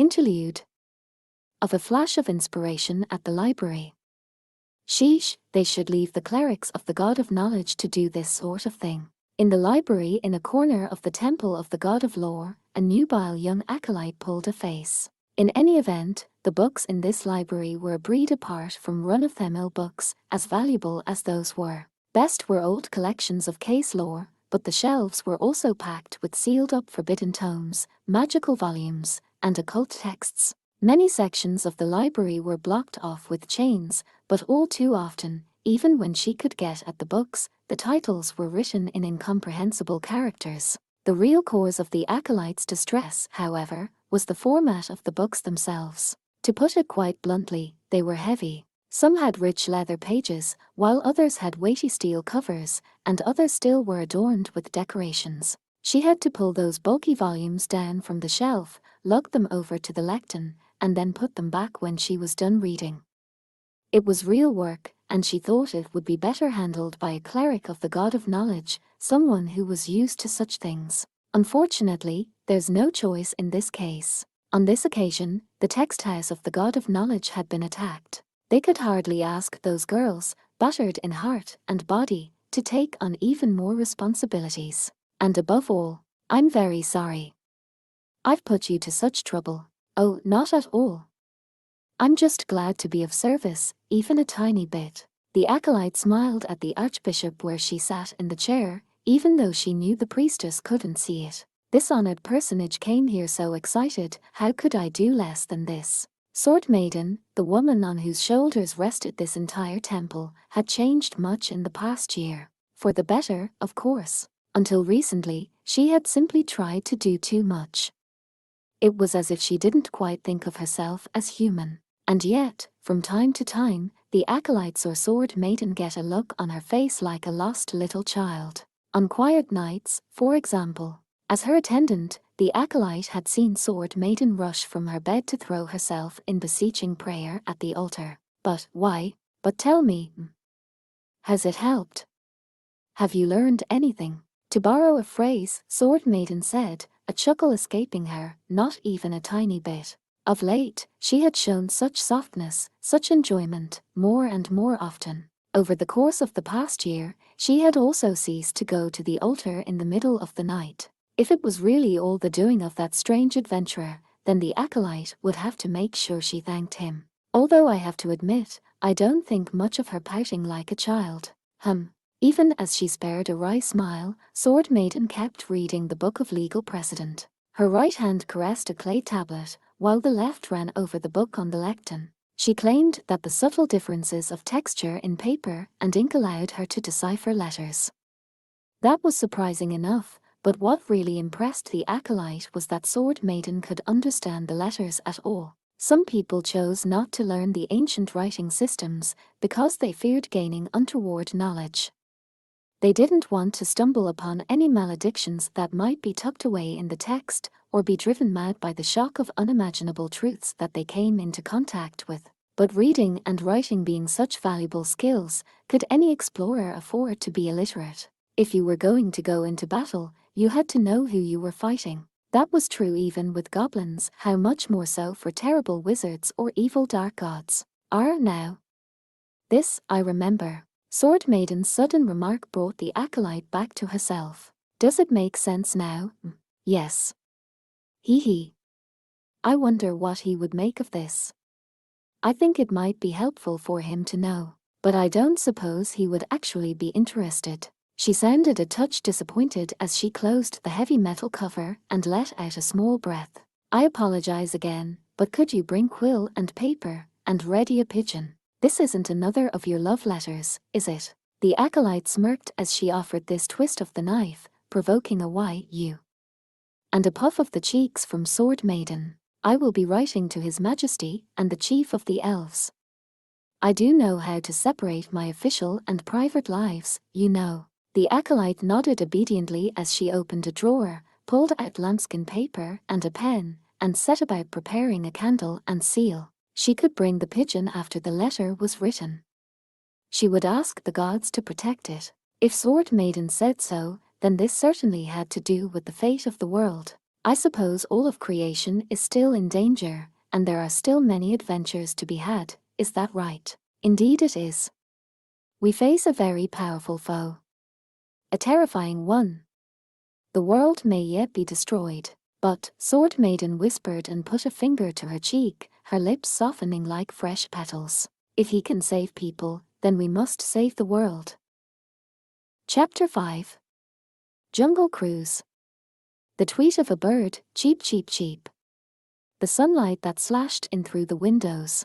Interlude of a flash of inspiration at the library. Sheesh, they should leave the clerics of the God of Knowledge to do this sort of thing. In the library in a corner of the temple of the God of Lore, a nubile young acolyte pulled a face. In any event, the books in this library were a breed apart from run-of-the-mill books, as valuable as those were. Best were old collections of case lore, but the shelves were also packed with sealed-up forbidden tomes, magical volumes, and occult texts. Many sections of the library were blocked off with chains, but all too often, even when she could get at the books, the titles were written in incomprehensible characters. The real cause of the acolyte's distress, however, was the format of the books themselves. To put it quite bluntly, they were heavy. Some had rich leather pages, while others had weighty steel covers, and others still were adorned with decorations. She had to pull those bulky volumes down from the shelf, lug them over to the lectern, and then put them back when she was done reading. It was real work, and she thought it would be better handled by a cleric of the God of Knowledge, someone who was used to such things. Unfortunately, there's no choice in this case. On this occasion, the text house of the God of Knowledge had been attacked. They could hardly ask those girls, battered in heart and body, to take on even more responsibilities. And above all, I'm very sorry I've put you to such trouble. Oh, not at all. I'm just glad to be of service, even a tiny bit. The acolyte smiled at the archbishop where she sat in the chair, even though she knew the priestess couldn't see it. This honored personage came here so excited, how could I do less than this? Sword Maiden, the woman on whose shoulders rested this entire temple, had changed much in the past year. For the better, of course. Until recently, she had simply tried to do too much. It was as if she didn't quite think of herself as human. And yet, from time to time, the acolyte saw Sword Maiden get a look on her face like a lost little child. On quiet nights, for example. As her attendant, the acolyte had seen Sword Maiden rush from her bed to throw herself in beseeching prayer at the altar. But why? But tell me, has it helped? Have you learned anything? To borrow a phrase, Sword Maiden said, a chuckle escaping her, not even a tiny bit. Of late, she had shown such softness, such enjoyment, more and more often. Over the course of the past year, she had also ceased to go to the altar in the middle of the night. If it was really all the doing of that strange adventurer, then the acolyte would have to make sure she thanked him. Although I have to admit, I don't think much of her pouting like a child. Even as she spared a wry smile, Sword Maiden kept reading the Book of Legal Precedent. Her right hand caressed a clay tablet, while the left ran over the book on the lectern. She claimed that the subtle differences of texture in paper and ink allowed her to decipher letters. That was surprising enough, but what really impressed the acolyte was that Sword Maiden could understand the letters at all. Some people chose not to learn the ancient writing systems because they feared gaining untoward knowledge. They didn't want to stumble upon any maledictions that might be tucked away in the text, or be driven mad by the shock of unimaginable truths that they came into contact with. But reading and writing being such valuable skills, could any explorer afford to be illiterate? If you were going to go into battle, you had to know who you were fighting. That was true even with goblins, how much more so for terrible wizards or evil dark gods. Now. This, I remember. Sword Maiden's sudden remark brought the acolyte back to herself. Does it make sense now? Yes. Hee. I wonder what he would make of this. I think it might be helpful for him to know, but I don't suppose he would actually be interested. She sounded a touch disappointed as she closed the heavy metal cover and let out a small breath. I apologize again, but could you bring quill and paper, and ready a pigeon? This isn't another of your love letters, is it? The acolyte smirked as she offered this twist of the knife, provoking a "why you?" and a puff of the cheeks from Sword Maiden. I will be writing to His Majesty and the Chief of the Elves. I do know how to separate my official and private lives, you know. The acolyte nodded obediently as she opened a drawer, pulled out lambskin paper and a pen, and set about preparing a candle and seal. She could bring the pigeon after the letter was written. She would ask the gods to protect it. If Sword Maiden said so, then this certainly had to do with the fate of the world. I suppose all of creation is still in danger, and there are still many adventures to be had, is that right? Indeed it is. We face a very powerful foe. A terrifying one. The world may yet be destroyed, but, Sword Maiden whispered and put a finger to her cheek, her lips softening like fresh petals. If he can save people, then we must save the world. Chapter 5. Jungle Cruise. The tweet of a bird, cheep cheep cheep. The sunlight that slashed in through the windows.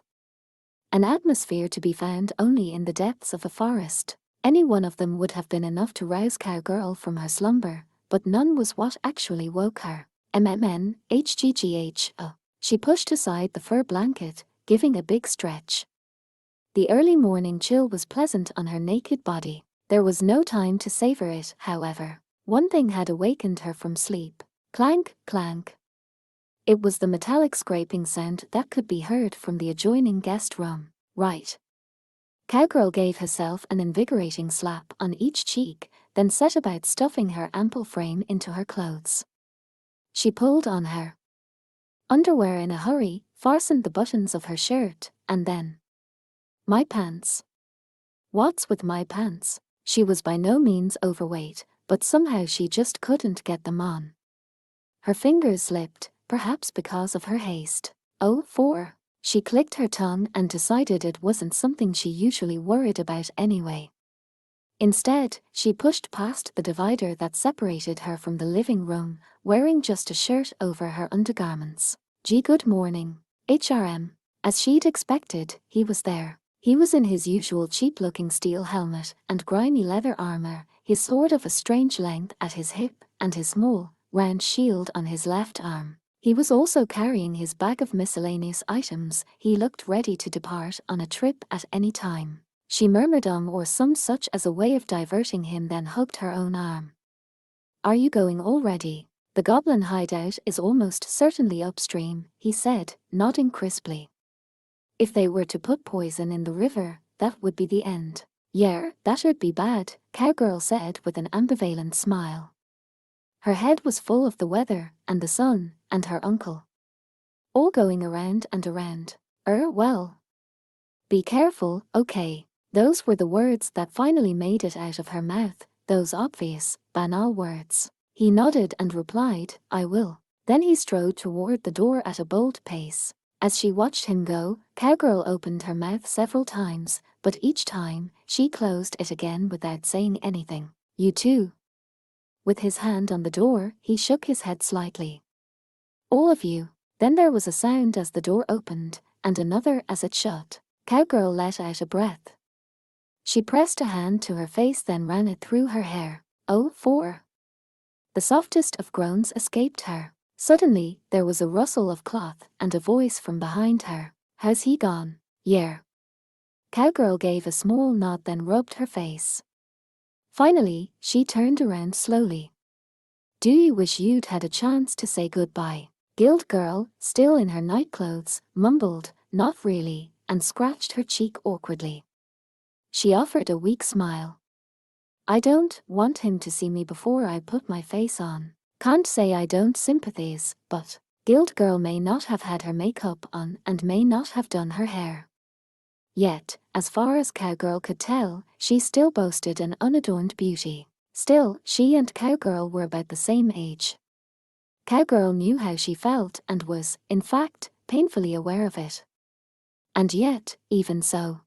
An atmosphere to be found only in the depths of a forest. Any one of them would have been enough to rouse Cowgirl from her slumber, but none was what actually woke her. MMNHGGH. She pushed aside the fur blanket, giving a big stretch. The early morning chill was pleasant on her naked body. There was no time to savor it, however. One thing had awakened her from sleep. Clank, clank. It was the metallic scraping sound that could be heard from the adjoining guest room. Right. Cowgirl gave herself an invigorating slap on each cheek, then set about stuffing her ample frame into her clothes. She pulled on her underwear in a hurry, fastened the buttons of her shirt, and then... My pants. What's with my pants? She was by no means overweight, but somehow she just couldn't get them on. Her fingers slipped, perhaps because of her haste. Oh, for... She clicked her tongue and decided it wasn't something she usually worried about anyway. Instead, she pushed past the divider that separated her from the living room, wearing just a shirt over her undergarments. Gee, good morning, HRM. As she'd expected, he was there. He was in his usual cheap-looking steel helmet and grimy leather armor, his sword of a strange length at his hip, and his small, round shield on his left arm. He was also carrying his bag of miscellaneous items. He looked ready to depart on a trip at any time. She murmured or some such as a way of diverting him, then hugged her own arm. Are you going already? The goblin hideout is almost certainly upstream, he said, nodding crisply. If they were to put poison in the river, that would be the end. Yeah, that'd be bad, Cowgirl said with an ambivalent smile. Her head was full of the weather, and the sun, and her uncle. All going around and around. Well. Be careful, okay. Those were the words that finally made it out of her mouth, those obvious, banal words. He nodded and replied, I will. Then he strode toward the door at a bold pace. As she watched him go, Cowgirl opened her mouth several times, but each time, she closed it again without saying anything. You too. With his hand on the door, he shook his head slightly. All of you. Then there was a sound as the door opened, and another as it shut. Cowgirl let out a breath. She pressed a hand to her face, then ran it through her hair. Oh, for... The softest of groans escaped her. Suddenly, there was a rustle of cloth and a voice from behind her. How's he gone? Yeah. Cowgirl gave a small nod, then rubbed her face. Finally, she turned around slowly. Do you wish you'd had a chance to say goodbye? Guild Girl, still in her nightclothes, mumbled, not really, and scratched her cheek awkwardly. She offered a weak smile. I don't want him to see me before I put my face on. Can't say I don't sympathize, but Guild Girl may not have had her makeup on and may not have done her hair. Yet, as far as Cowgirl could tell, she still boasted an unadorned beauty. Still, she and Cowgirl were about the same age. Cowgirl knew how she felt and was, in fact, painfully aware of it. And yet, even so,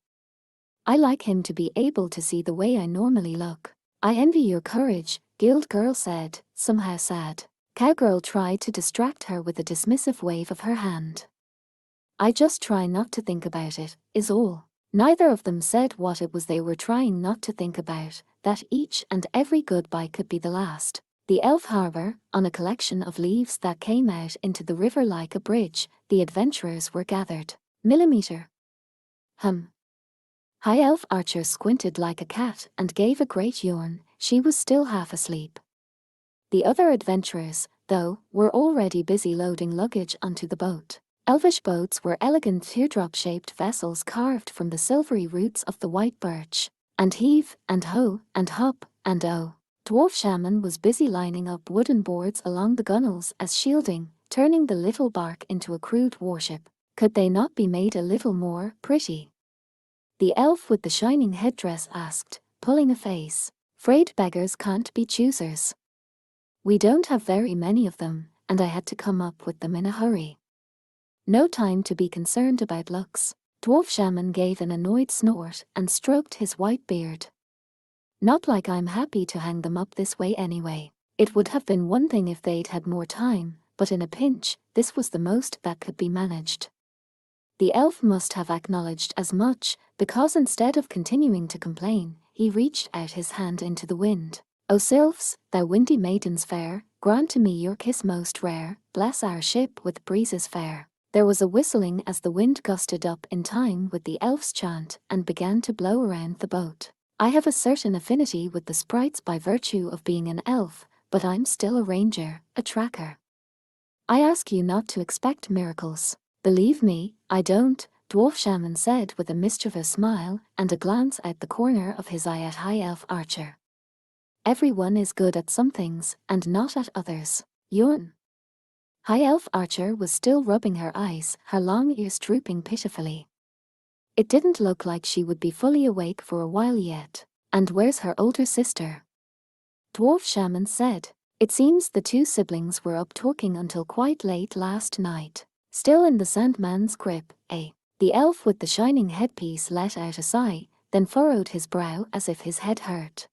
I like him to be able to see the way I normally look. I envy your courage, Guild Girl said, somehow sad. Cowgirl tried to distract her with a dismissive wave of her hand. I just try not to think about it, is all. Neither of them said what it was they were trying not to think about, that each and every goodbye could be the last. The elf harbor, on a collection of leaves that came out into the river like a bridge, the adventurers were gathered. Millimeter. High Elf Archer squinted like a cat and gave a great yawn. She was still half asleep. The other adventurers, though, were already busy loading luggage onto the boat. Elvish boats were elegant teardrop-shaped vessels carved from the silvery roots of the white birch. And heave, and ho, and hop, and oh. Dwarf Shaman was busy lining up wooden boards along the gunnels as shielding, turning the little bark into a crude warship. Could they not be made a little more pretty? The elf with the shining headdress asked, pulling a face. "'Fraid beggars can't be choosers. We don't have very many of them, and I had to come up with them in a hurry. No time to be concerned about looks." Dwarf Shaman gave an annoyed snort and stroked his white beard. "Not like I'm happy to hang them up this way anyway. It would have been one thing if they'd had more time, but in a pinch, this was the most that could be managed." The elf must have acknowledged as much, because instead of continuing to complain, he reached out his hand into the wind. "O sylphs, thou windy maidens fair, grant to me your kiss most rare, bless our ship with breezes fair." There was a whistling as the wind gusted up in time with the elf's chant and began to blow around the boat. "I have a certain affinity with the sprites by virtue of being an elf, but I'm still a ranger, a tracker. I ask you not to expect miracles." "Believe me, I don't," Dwarf Shaman said with a mischievous smile and a glance out the corner of his eye at High Elf Archer. "Everyone is good at some things and not at others." Yawn. High Elf Archer was still rubbing her eyes, her long ears drooping pitifully. It didn't look like she would be fully awake for a while yet. "And where's her older sister?" Dwarf Shaman said. "It seems the two siblings were up talking until quite late last night. Still in the Sandman's grip, eh?" The elf with the shining headpiece let out a sigh, then furrowed his brow as if his head hurt.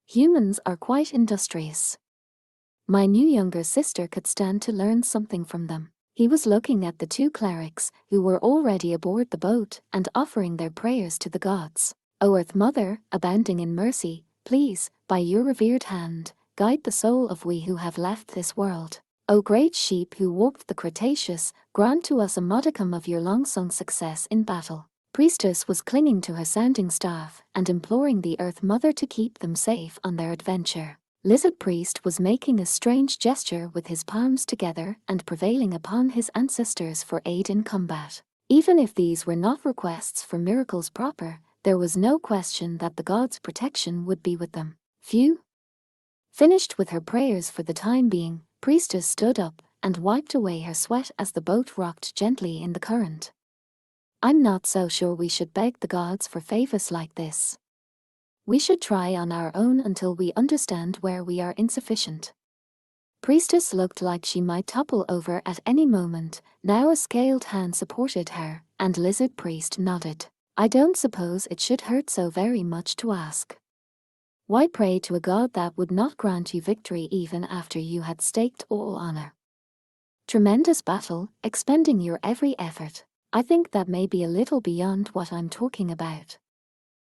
"Humans are quite industrious. My new younger sister could stand to learn something from them." He was looking at the two clerics, who were already aboard the boat and offering their prayers to the gods. "O Earth Mother, abounding in mercy, please, by your revered hand, guide the soul of we who have left this world. O great sheep who walked the Cretaceous, grant to us a modicum of your long-sung success in battle." Priestess was clinging to her sounding staff and imploring the Earth Mother to keep them safe on their adventure. Lizard Priest was making a strange gesture with his palms together and prevailing upon his ancestors for aid in combat. Even if these were not requests for miracles proper, there was no question that the gods' protection would be with them. Phew. Finished with her prayers for the time being, Priestess stood up and wiped away her sweat as the boat rocked gently in the current. "I'm not so sure we should beg the gods for favors like this. We should try on our own until we understand where we are insufficient." Priestess looked like she might topple over at any moment. Now a scaled hand supported her, and Lizard Priest nodded. "I don't suppose it should hurt so very much to ask. Why pray to a god that would not grant you victory even after you had staked all honor? Tremendous battle, expending your every effort. I think that may be a little beyond what I'm talking about."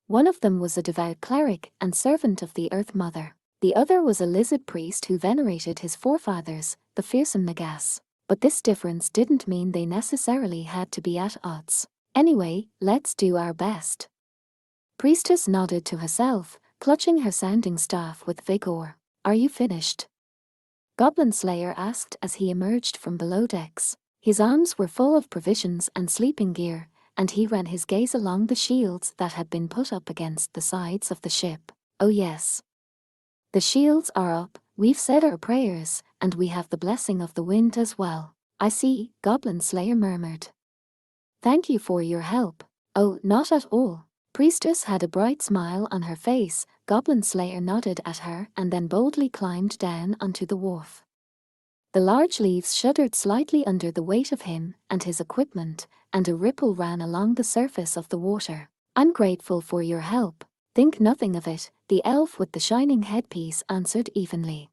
One of them was a devout cleric and servant of the Earth Mother. The other was a lizard priest who venerated his forefathers, the fearsome Nagas. But this difference didn't mean they necessarily had to be at odds. "Anyway, let's do our best." Priestess nodded to herself, clutching her sounding staff with vigor. "Are you finished?" Goblin Slayer asked as he emerged from below decks. His arms were full of provisions and sleeping gear, and he ran his gaze along the shields that had been put up against the sides of the ship. "Oh yes. The shields are up, we've said our prayers, and we have the blessing of the wind as well." "I see," Goblin Slayer murmured. "Thank you for your help." "Oh, not at all." Priestess had a bright smile on her face. Goblin Slayer nodded at her and then boldly climbed down onto the wharf. The large leaves shuddered slightly under the weight of him and his equipment, and a ripple ran along the surface of the water. "I'm grateful for your help." "Think nothing of it," the elf with the shining headpiece answered evenly.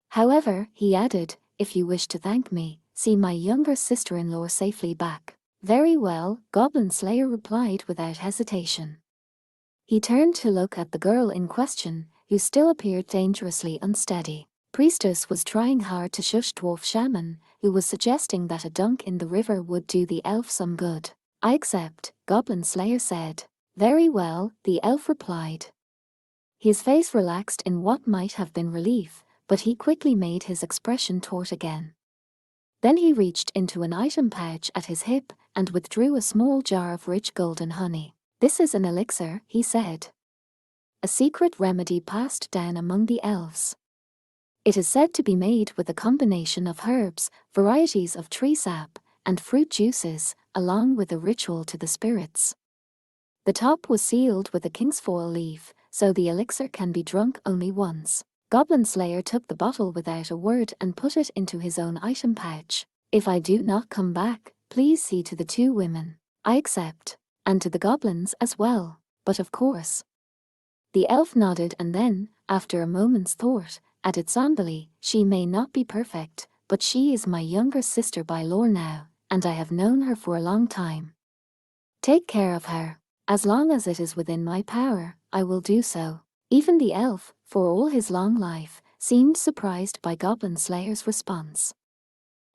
"However," he added, "if you wish to thank me, see my younger sister-in-law safely back." "Very well," Goblin Slayer replied without hesitation. He turned to look at the girl in question, who still appeared dangerously unsteady. Priestess was trying hard to shush Dwarf Shaman, who was suggesting that a dunk in the river would do the elf some good. "I accept," Goblin Slayer said. "Very well," the elf replied. His face relaxed in what might have been relief, but he quickly made his expression taut again. Then he reached into an item pouch at his hip and withdrew a small jar of rich golden honey. "This is an elixir," he said. a secret remedy passed down among the elves. It is said to be made with a combination of herbs, varieties of tree sap, and fruit juices, along with a ritual to the spirits. The top was sealed with a kingsfoil leaf, so the elixir can be drunk only once. Goblin Slayer took the bottle without a word and put it into his own item pouch. If I do not come back, please see to the 2 women. I accept. And to the goblins as well, but of course. The elf nodded and then, after a moment's thought, added somberly, she may not be perfect, but she is my younger sister by lore now, and I have known her for a long time. Take care of her. As long as it is within my power, I will do so. Even the elf, for all his long life, seemed surprised by Goblin Slayer's response.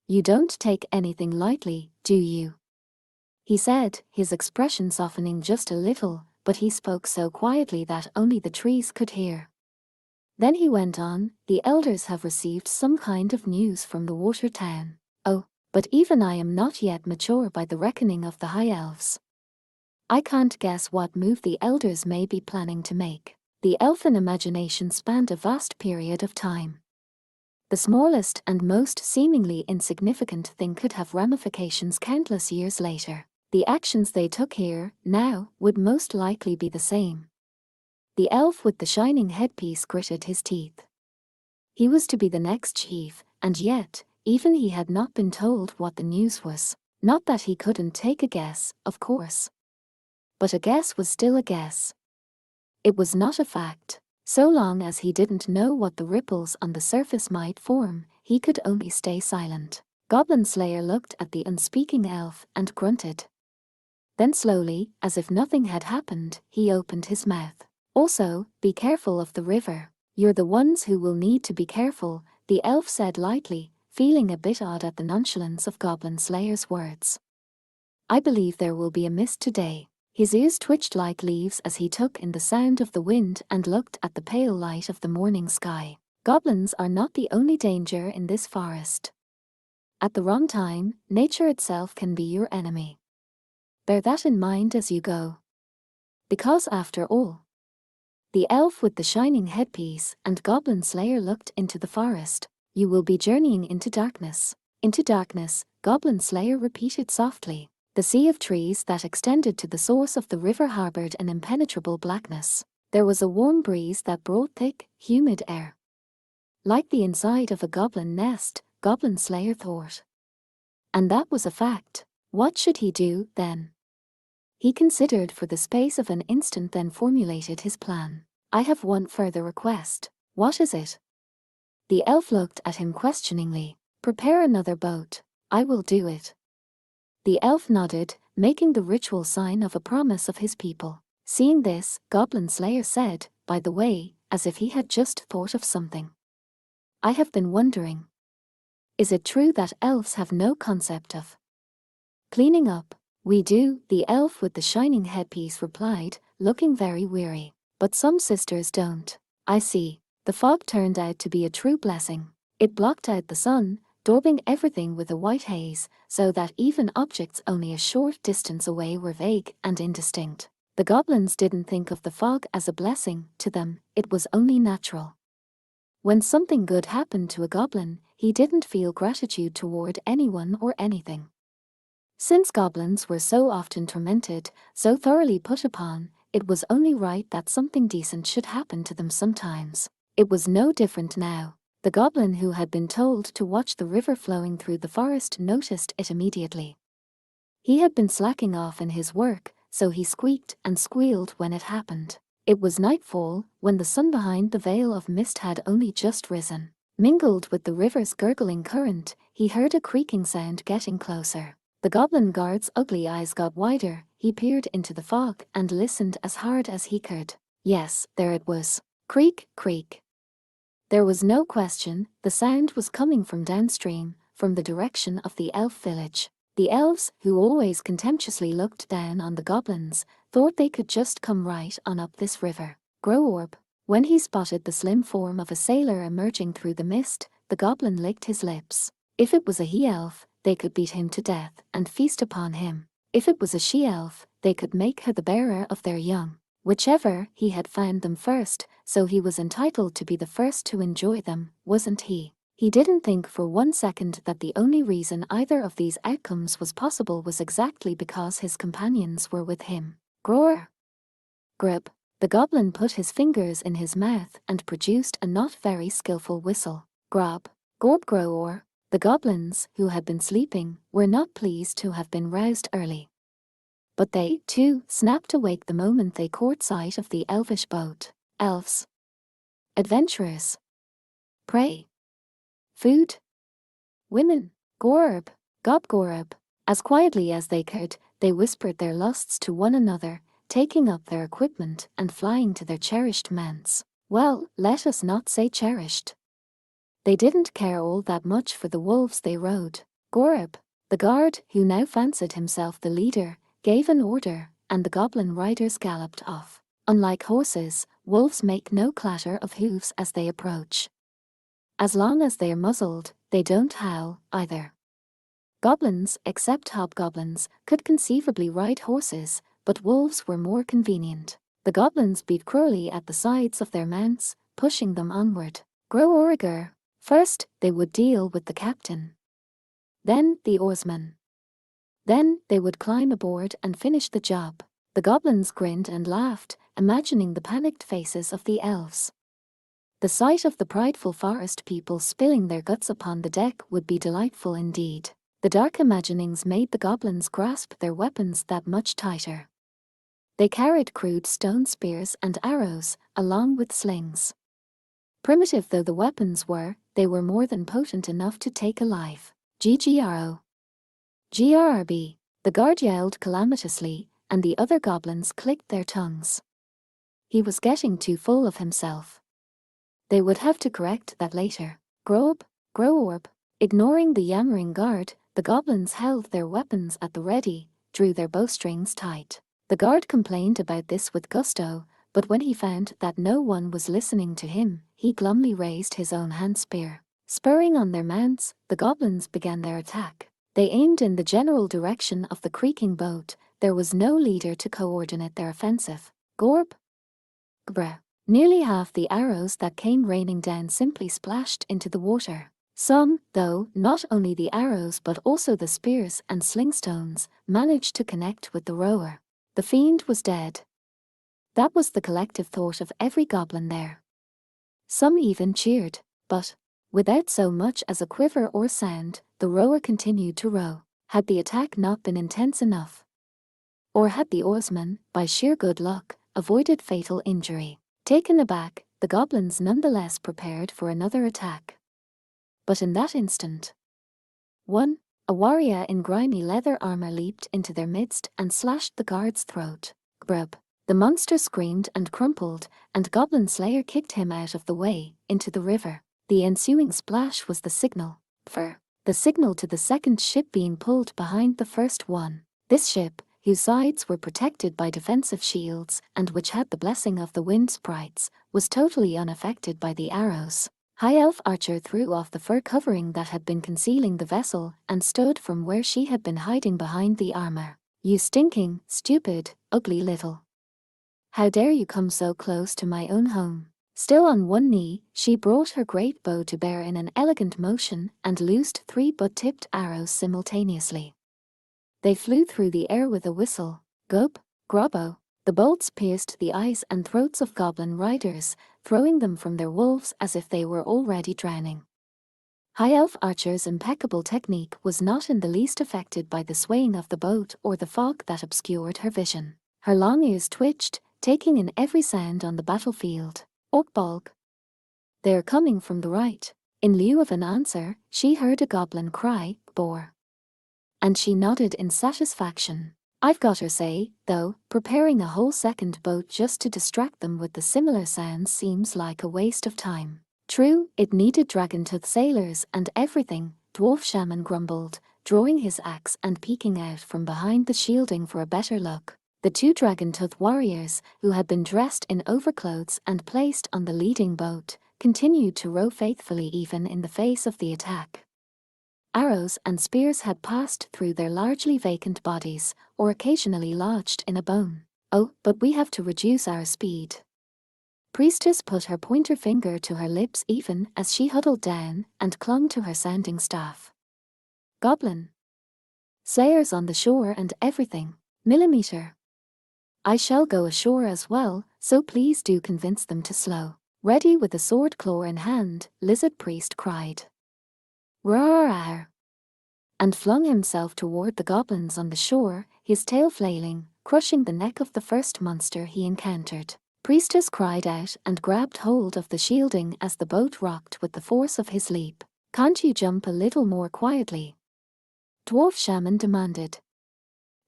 You don't take anything lightly, do you? He said, his expression softening just a little, but he spoke so quietly that only the trees could hear. Then he went on, the elders have received some kind of news from the water town. Oh, but even I am not yet mature by the reckoning of the high elves. I can't guess what move the elders may be planning to make. The elfin imagination spanned a vast period of time. The smallest and most seemingly insignificant thing could have ramifications countless years later. The actions they took here, now, would most likely be the same. The elf with the shining headpiece gritted his teeth. He was to be the next chief, and yet, even he had not been told what the news was. Not that he couldn't take a guess, of course. But a guess was still a guess. It was not a fact. So long as he didn't know what the ripples on the surface might form, he could only stay silent. Goblin Slayer looked at the unspeaking elf and grunted. Then slowly, as if nothing had happened, he opened his mouth. Also, be careful of the river. You're the ones who will need to be careful, the elf said lightly, feeling a bit odd at the nonchalance of Goblin Slayer's words. I believe there will be a mist today. His ears twitched like leaves as he took in the sound of the wind and looked at the pale light of the morning sky. Goblins are not the only danger in this forest. At the wrong time, nature itself can be your enemy. Bear that in mind as you go. Because after all, the elf with the shining headpiece and Goblin Slayer looked into the forest. You will be journeying into darkness. Into darkness, Goblin Slayer repeated softly. The sea of trees that extended to the source of the river harbored an impenetrable blackness. There was a warm breeze that brought thick, humid air. Like the inside of a goblin nest, Goblin Slayer thought. And that was a fact. What should he do, then? He considered for the space of an instant, then formulated his plan. I have one further request. What is it? The elf looked at him questioningly. Prepare another boat. I will do it. The elf nodded, making the ritual sign of a promise of his people. Seeing this, Goblin Slayer said, by the way, as if he had just thought of something. I have been wondering. Is it true that elves have no concept of cleaning up? We do, the elf with the shining headpiece replied, looking very weary. But some sisters don't. I see. The fog turned out to be a true blessing. It blocked out the sun, daubing everything with a white haze, so that even objects only a short distance away were vague and indistinct. The goblins didn't think of the fog as a blessing. To them, it was only natural. When something good happened to a goblin, he didn't feel gratitude toward anyone or anything. Since goblins were so often tormented, so thoroughly put upon, it was only right that something decent should happen to them sometimes. It was no different now. The goblin who had been told to watch the river flowing through the forest noticed it immediately. He had been slacking off in his work, so he squeaked and squealed when it happened. It was nightfall, when the sun behind the veil of mist had only just risen. Mingled with the river's gurgling current, he heard a creaking sound getting closer. The goblin guard's ugly eyes got wider. He peered into the fog and listened as hard as he could. Yes, there it was. Creak, creak. There was no question, the sound was coming from downstream, from the direction of the elf village. The elves, who always contemptuously looked down on the goblins, thought they could just come right on up this river. Grow orb. When he spotted the slim form of a sailor emerging through the mist, the goblin licked his lips. If it was a he-elf, they could beat him to death and feast upon him. If it was a she-elf, they could make her the bearer of their young. Whichever, he had found them first, so he was entitled to be the first to enjoy them, wasn't he? He didn't think for 1 second that the only reason either of these outcomes was possible was exactly because his companions were with him. Groar! Grub! The goblin put his fingers in his mouth and produced a not very skillful whistle. Grab! Gorb groor! The goblins, who had been sleeping, were not pleased to have been roused early. But they, too, snapped awake the moment they caught sight of the elvish boat. Elves. Adventurers. Prey. Food. Women. Gorb. Gobgorb. As quietly as they could, they whispered their lusts to one another, taking up their equipment and flying to their cherished manse. Well, let us not say cherished. They didn't care all that much for the wolves they rode. Gorb. The guard, who now fancied himself the leader, gave an order, and the goblin riders galloped off. Unlike horses, wolves make no clatter of hooves as they approach. As long as they are muzzled, they don't howl, either. Goblins, except hobgoblins, could conceivably ride horses, but wolves were more convenient. The goblins beat cruelly at the sides of their mounts, pushing them onward. Grow origer. First, they would deal with the captain. Then, the oarsman. Then, they would climb aboard and finish the job. The goblins grinned and laughed, imagining the panicked faces of the elves. The sight of the prideful forest people spilling their guts upon the deck would be delightful indeed. The dark imaginings made the goblins grasp their weapons that much tighter. They carried crude stone spears and arrows, along with slings. Primitive though the weapons were, they were more than potent enough to take a life. GGRO. GRRB. The guard yelled calamitously, and the other goblins clicked their tongues. He was getting too full of himself. They would have to correct that later. Grob, Groorb. Ignoring the yammering guard, the goblins held their weapons at the ready, drew their bowstrings tight. The guard complained about this with gusto, but when he found that no one was listening to him, he glumly raised his own hand spear. Spurring on their mounts, the goblins began their attack. They aimed in the general direction of the creaking boat. There was no leader to coordinate their offensive. Gorb. Gbra. Nearly half the arrows that came raining down simply splashed into the water. Some, though, not only the arrows but also the spears and slingstones, managed to connect with the rower. The fiend was dead. That was the collective thought of every goblin there. Some even cheered, but, without so much as a quiver or sound, the rower continued to row. Had the attack not been intense enough? Or had the oarsman, by sheer good luck, avoided fatal injury? Taken aback, the goblins nonetheless prepared for another attack. But in that instant, a warrior in grimy leather armor leaped into their midst and slashed the guard's throat. Grub. The monster screamed and crumpled, and Goblin Slayer kicked him out of the way, into the river. The ensuing splash was the signal to the second ship being pulled behind the first one. This ship, whose sides were protected by defensive shields and which had the blessing of the wind sprites, was totally unaffected by the arrows. High Elf Archer threw off the fur covering that had been concealing the vessel and stood from where she had been hiding behind the armor. You stinking, stupid, ugly little. How dare you come so close to my own home? Still on one knee, she brought her great bow to bear in an elegant motion and loosed 3 butt-tipped arrows simultaneously. They flew through the air with a whistle. Gob, grobbo. The bolts pierced the eyes and throats of goblin riders, throwing them from their wolves as if they were already drowning. High Elf Archer's impeccable technique was not in the least affected by the swaying of the boat or the fog that obscured her vision. Her long ears twitched, taking in every sound on the battlefield. Orkbolg. They're coming from the right. In lieu of an answer, she heard a goblin cry, Boar. And she nodded in satisfaction. I've got her say, though, preparing a whole second boat just to distract them with the similar sounds seems like a waste of time. True, it needed dragon-tooth sailors and everything, Dwarf Shaman grumbled, drawing his axe and peeking out from behind the shielding for a better look. The 2 dragon-tooth warriors, who had been dressed in overclothes and placed on the leading boat, continued to row faithfully even in the face of the attack. Arrows and spears had passed through their largely vacant bodies, or occasionally lodged in a bone. Oh, but we have to reduce our speed. Priestess put her pointer finger to her lips even as she huddled down and clung to her sounding staff. Goblin. Slayers on the shore and everything. Millimeter. I shall go ashore as well, so please do convince them to slow. Ready with a sword claw in hand, Lizard Priest cried. Roar! And flung himself toward the goblins on the shore, his tail flailing, crushing the neck of the first monster he encountered. Priestess cried out and grabbed hold of the shielding as the boat rocked with the force of his leap. Can't you jump a little more quietly? Dwarf Shaman demanded.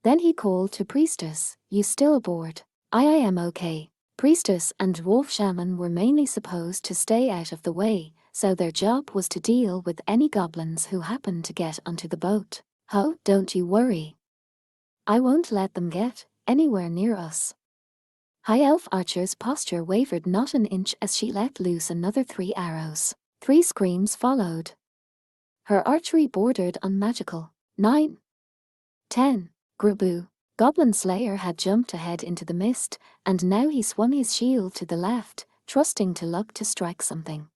Then he called to Priestess, you still aboard? I am okay. Priestess and Dwarf Shaman were mainly supposed to stay out of the way, so their job was to deal with any goblins who happened to get onto the boat. Oh, don't you worry. I won't let them get anywhere near us. High Elf Archer's posture wavered not an inch as she let loose another 3 arrows. 3 screams followed. Her archery bordered on magical. 9. 10. Gruboo. Goblin Slayer had jumped ahead into the mist, and now he swung his shield to the left, trusting to luck to strike something.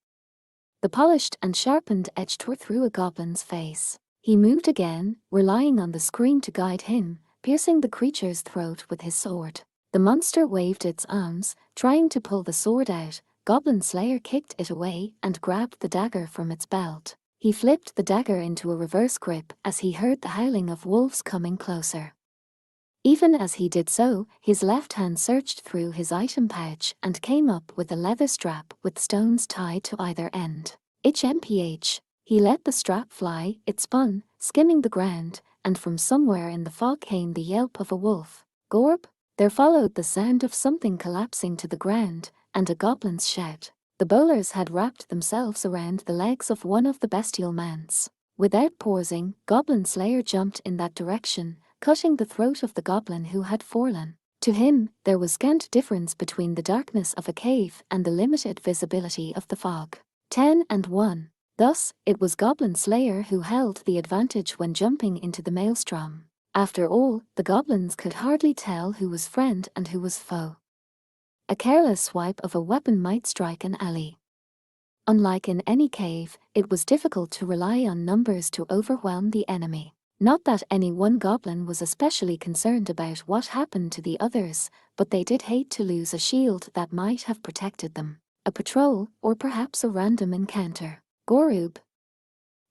The polished and sharpened edge tore through a goblin's face. He moved again, relying on the scream to guide him, piercing the creature's throat with his sword. The monster waved its arms, trying to pull the sword out. Goblin Slayer kicked it away and grabbed the dagger from its belt. He flipped the dagger into a reverse grip as he heard the howling of wolves coming closer. Even as he did so, his left hand searched through his item pouch and came up with a leather strap with stones tied to either end. HMPH. He let the strap fly, it spun, skimming the ground, and from somewhere in the fog came the yelp of a wolf. Gorb? There followed the sound of something collapsing to the ground, and a goblin's shout. The bowlers had wrapped themselves around the legs of one of the bestial mans. Without pausing, Goblin Slayer jumped in that direction, cutting the throat of the goblin who had fallen. To him, there was scant difference between the darkness of a cave and the limited visibility of the fog. 10 and 1. Thus, it was Goblin Slayer who held the advantage when jumping into the maelstrom. After all, the goblins could hardly tell who was friend and who was foe. A careless swipe of a weapon might strike an ally. Unlike in any cave, it was difficult to rely on numbers to overwhelm the enemy. Not that any one goblin was especially concerned about what happened to the others, but they did hate to lose a shield that might have protected them. A patrol, or perhaps a random encounter. Goroob.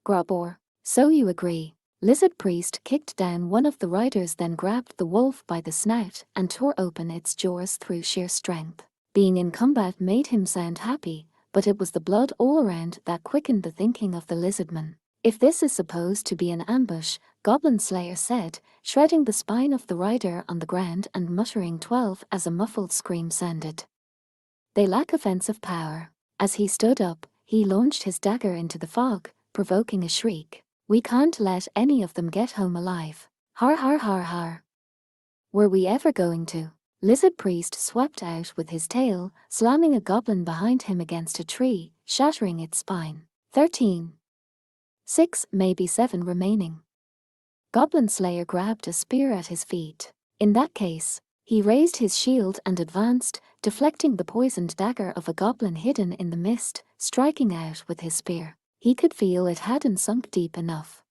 Grobor. So you agree. Lizard Priest kicked down one of the riders, then grabbed the wolf by the snout and tore open its jaws through sheer strength. Being in combat made him sound happy, but it was the blood all around that quickened the thinking of the lizardman. If this is supposed to be an ambush, Goblin Slayer said, shredding the spine of the rider on the ground and muttering 12 as a muffled scream sounded. They lack offensive power. As he stood up, he launched his dagger into the fog, provoking a shriek. We can't let any of them get home alive. Har har har har. Were we ever going to? Lizard Priest swept out with his tail, slamming a goblin behind him against a tree, shattering its spine. 13. 6, maybe 7 remaining. Goblin Slayer grabbed a spear at his feet. In that case, he raised his shield and advanced, deflecting the poisoned dagger of a goblin hidden in the mist, striking out with his spear. He could feel it hadn't sunk deep enough.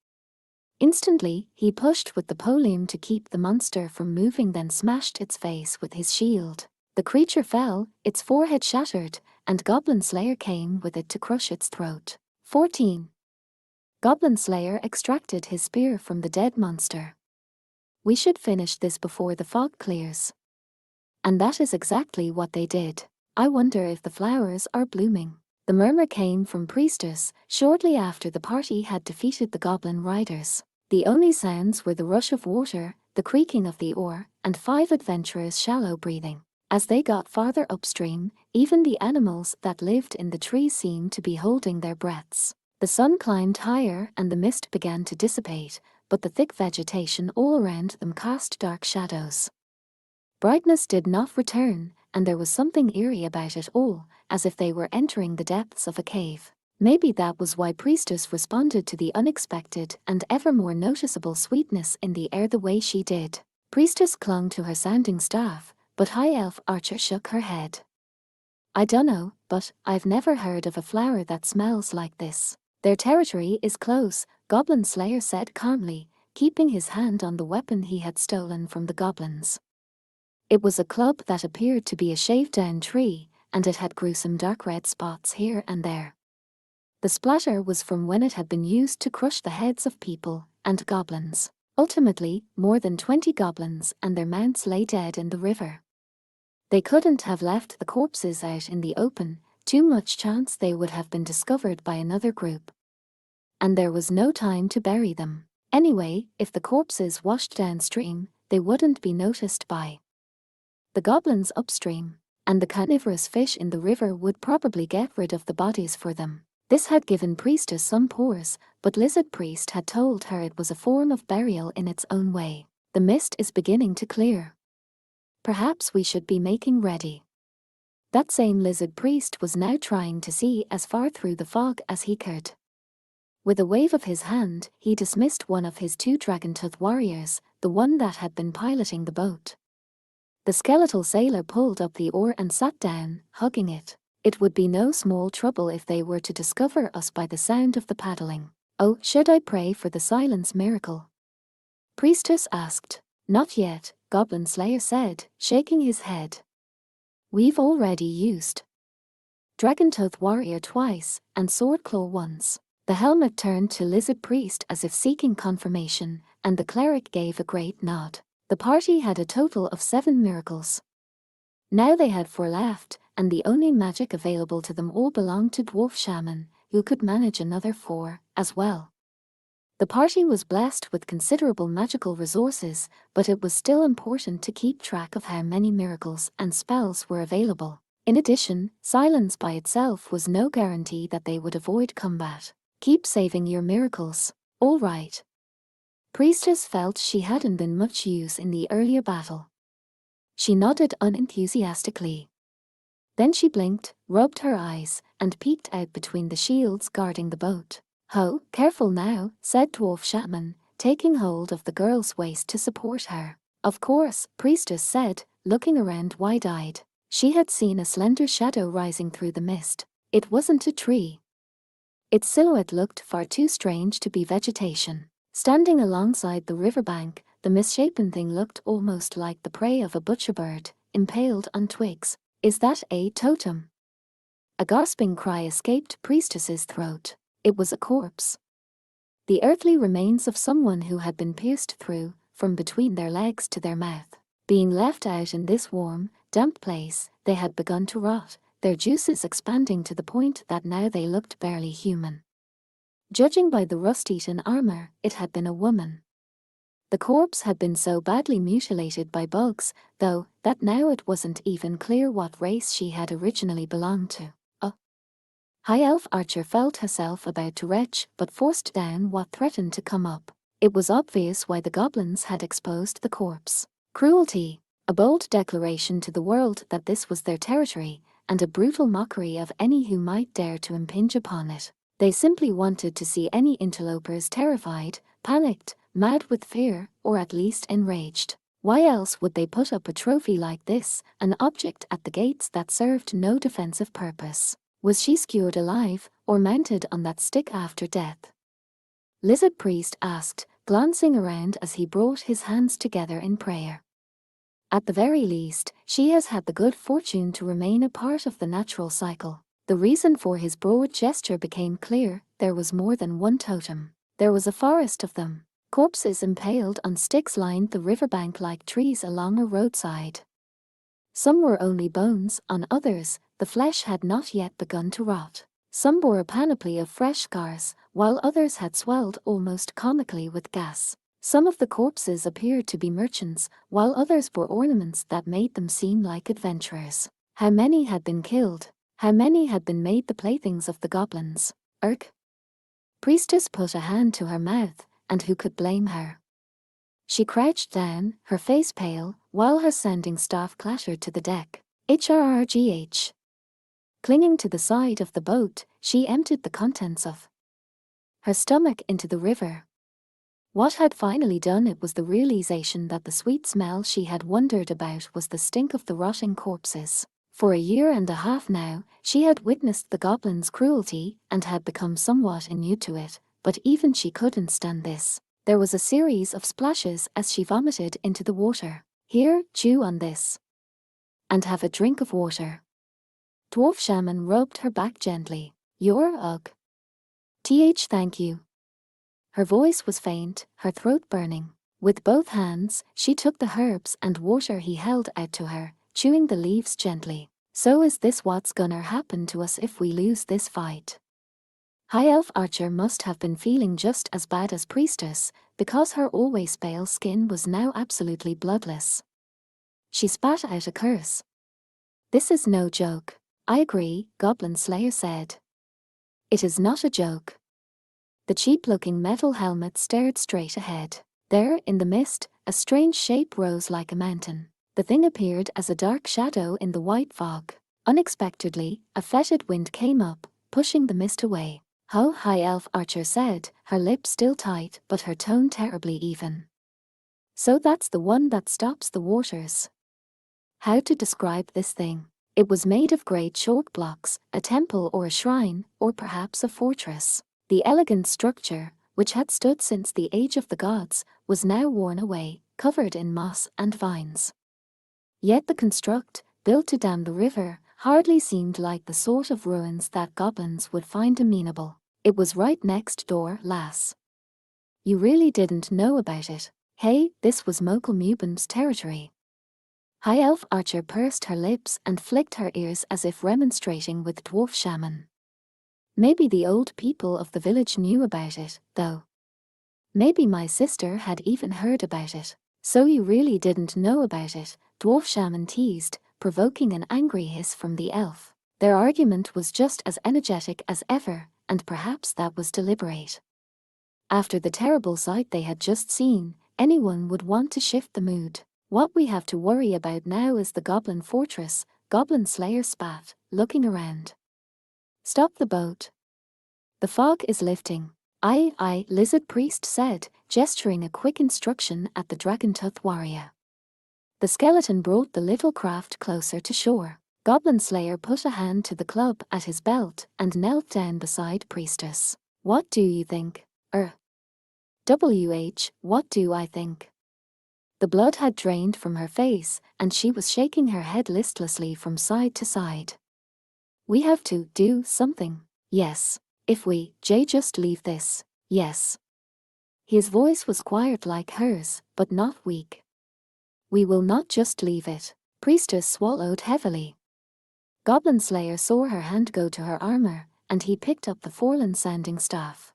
Instantly, he pushed with the polium to keep the monster from moving, then smashed its face with his shield. The creature fell, its forehead shattered, and Goblin Slayer came with it to crush its throat. 14. Goblin Slayer extracted his spear from the dead monster. We should finish this before the fog clears. And that is exactly what they did. I wonder if the flowers are blooming. The murmur came from Priestess shortly after the party had defeated the goblin riders. The only sounds were the rush of water, the creaking of the oar, and 5 adventurers' shallow breathing. As they got farther upstream, even the animals that lived in the trees seemed to be holding their breaths. The sun climbed higher and the mist began to dissipate, but the thick vegetation all around them cast dark shadows. Brightness did not return, and there was something eerie about it all, as if they were entering the depths of a cave. Maybe that was why Priestess responded to the unexpected and ever more noticeable sweetness in the air the way she did. Priestess clung to her sounding staff, But High Elf Archer shook her head. I dunno, but I've never heard of a flower that smells like this. Their territory is close, Goblin Slayer said calmly, keeping his hand on the weapon he had stolen from the goblins. It was a club that appeared to be a shaved-down tree, and it had gruesome dark red spots here and there. The splatter was from when it had been used to crush the heads of people and goblins. Ultimately, more than 20 goblins and their mounts lay dead in the river. They couldn't have left the corpses out in the open, too much chance they would have been discovered by another group. And there was no time to bury them. Anyway, if the corpses washed downstream, they wouldn't be noticed by the goblins upstream, and the carnivorous fish in the river would probably get rid of the bodies for them. This had given Priestess some pause, but Lizard Priest had told her it was a form of burial in its own way. The mist is beginning to clear. Perhaps we should be making ready. That same Lizard Priest was now trying to see as far through the fog as he could. With a wave of his hand, he dismissed one of his 2 dragon-tooth warriors, the one that had been piloting the boat. The skeletal sailor pulled up the oar and sat down, hugging it. It would be no small trouble if they were to discover us by the sound of the paddling. Oh, should I pray for the silence miracle? Priestess asked. Not yet, Goblin Slayer said, shaking his head. We've already used Dragon-tooth warrior twice, and sword claw once. The helmet turned to Lizard Priest as if seeking confirmation, and the cleric gave a great nod. The party had a total of 7 miracles. Now they had 4 left, and the only magic available to them all belonged to Dwarf Shaman, who could manage another 4 as well. The party was blessed with considerable magical resources, but it was still important to keep track of how many miracles and spells were available. In addition, silence by itself was no guarantee that they would avoid combat. Keep saving your miracles. All right. Priestess felt she hadn't been much use in the earlier battle. She nodded unenthusiastically. Then she blinked, rubbed her eyes, and peeked out between the shields guarding the boat. Ho, careful now, said Dwarf Shaman, taking hold of the girl's waist to support her. Of course, Priestess said, looking around wide-eyed. She had seen a slender shadow rising through the mist. It wasn't a tree. Its silhouette looked far too strange to be vegetation. Standing alongside the riverbank, the misshapen thing looked almost like the prey of a butcherbird, impaled on twigs. Is that a totem? A gasping cry escaped Priestess's throat. It was a corpse. The earthly remains of someone who had been pierced through, from between their legs to their mouth. Being left out in this warm, damp place, they had begun to rot, their juices expanding to the point that now they looked barely human. Judging by the rust-eaten armor, it had been a woman. The corpse had been so badly mutilated by bugs, though, that now it wasn't even clear what race she had originally belonged to. High Elf Archer felt herself about to retch, but forced down what threatened to come up. It was obvious why the goblins had exposed the corpse. Cruelty, a bold declaration to the world that this was their territory, and a brutal mockery of any who might dare to impinge upon it. They simply wanted to see any interlopers terrified, panicked, mad with fear, or at least enraged. Why else would they put up a trophy like this, an object at the gates that served no defensive purpose? Was she skewered alive, or mounted on that stick after death? Lizard Priest asked, glancing around as he brought his hands together in prayer. At the very least, she has had the good fortune to remain a part of the natural cycle. The reason for his broad gesture became clear. There was more than one totem. There was a forest of them. Corpses impaled on sticks lined the riverbank like trees along a roadside. Some were only bones, on others, the flesh had not yet begun to rot. Some bore a panoply of fresh scars, while others had swelled almost comically with gas. Some of the corpses appeared to be merchants, while others bore ornaments that made them seem like adventurers. How many had been killed? How many had been made the playthings of the goblins? Priestess put a hand to her mouth, and who could blame her? She crouched down, her face pale, while her sanding staff clattered to the deck. HRRGH. Clinging to the side of the boat, she emptied the contents of her stomach into the river. What had finally done it was the realization that the sweet smell she had wondered about was the stink of the rotting corpses. For a year and a half now, she had witnessed the goblins' cruelty and had become somewhat inured to it, but even she couldn't stand this. There was a series of splashes as she vomited into the water. Here, chew on this. And have a drink of water. Dwarf shaman rubbed her back gently. You're ugh. Thank you. Her voice was faint, her throat burning. With both hands, she took the herbs and water he held out to her, chewing the leaves gently. So is this what's gonna happen to us if we lose this fight? High Elf Archer must have been feeling just as bad as Priestess, because her always pale skin was now absolutely bloodless. She spat out a curse. This is no joke. I agree, Goblin Slayer said. It is not a joke. The cheap-looking metal helmet stared straight ahead. There, in the mist, a strange shape rose like a mountain. The thing appeared as a dark shadow in the white fog. Unexpectedly, a fetid wind came up, pushing the mist away. Ho, High Elf Archer said, her lips still tight but her tone terribly even. So that's the one that stops the waters. How to describe this thing? It was made of great chalk blocks, a temple or a shrine, or perhaps a fortress. The elegant structure, which had stood since the age of the gods, was now worn away, covered in moss and vines. Yet the construct, built to dam the river, hardly seemed like the sort of ruins that goblins would find amenable. It was right next door, lass. You really didn't know about it. Hey, this was Mogul Mubin's territory. High Elf Archer pursed her lips and flicked her ears as if remonstrating with Dwarf Shaman. Maybe the old people of the village knew about it, though. Maybe my sister had even heard about it. So you really didn't know about it, Dwarf Shaman teased, provoking an angry hiss from the elf. Their argument was just as energetic as ever, and perhaps that was deliberate. After the terrible sight they had just seen, anyone would want to shift the mood. What we have to worry about now is the Goblin Fortress, Goblin Slayer spat, looking around. Stop the boat. The fog is lifting. Aye, Lizard Priest said, gesturing a quick instruction at the Dragontooth warrior. The skeleton brought the little craft closer to shore. Goblin Slayer put a hand to the club at his belt and knelt down beside Priestess. What do you think? What do I think? The blood had drained from her face, and she was shaking her head listlessly from side to side. We have to do something. Yes. If we, just leave this. Yes. His voice was quiet like hers, but not weak. We will not just leave it. Priestess swallowed heavily. Goblin Slayer saw her hand go to her armor, and he picked up the fallen-sounding staff.